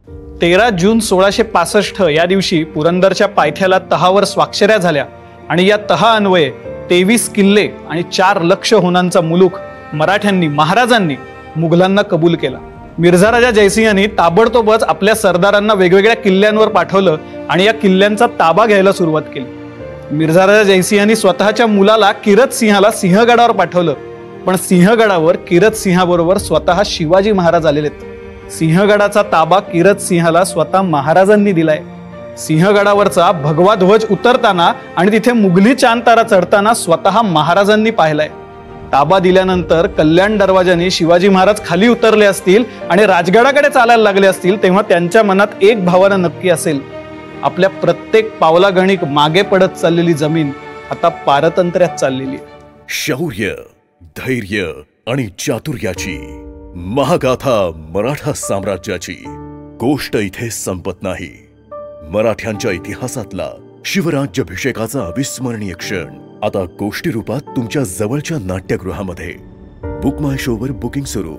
13 जून 1665 या दिवशी पुरंदरच्या पायथ्याला तहावर स्वाक्षऱ्या झाल्या आणि या तहा अन्वये 23 किल्ले आणि 4 लक्ष होनांचा मुलूक मराठ्यांनी महाराजांनी मुघलांना कबूल केला। मिर्झा राजा जयसिंहांनी ताबडतोबच आपल्या सरदारांना वेगवेगळ्या किल्ल्यांवर पाठवलं आणि या किल्ल्यांचा ताबा घ्यायला सुरुवात केली। मिर्झा राजा जयसिंहांनी स्वतःच्या मुलाला किरत सिंहाला सिंहगडावर पाठवलं, पण सिंहगडावर किरत सिंहाबरोबर स्वतः शिवाजी महाराज आलेले आहेत। सिंहगडाचा ताबा किरत सिंहाला स्वतः महाराजांनी दिलाय। सिंहगडावरचा भगवा ध्वज उतरताना आणि तिथे मुघली चांदतारा चढताना स्वतः महाराजांनी पाहिलाय। ताबा दिल्यानंतर कल्याण दरवाजाने शिवाजी महाराज खाली उतरले असतील आणि राजगडाकडे चालायला लागले असतील तेव्हा त्यांच्या मनात एक भावना नक्की असेल, आपल्या प्रत्येक पावलागणिक मागे पडत चाललेली जमीन आता पारतंत्र्यात चाललेली आहे। शौर्य, धैर्य आणि चातुर्याची महागाथा मराठा साम्राज्याची गोष्ट इथे संपत नाही। मराठ्यांच्या इतिहासातला शिवराज्याभिषेकाचा अविस्मरणीय क्षण आता गोष्टी रूपात तुमच्या जवळच्या नाट्यगृहामध्ये। बुक माय शो वर बुकिंग सुरू।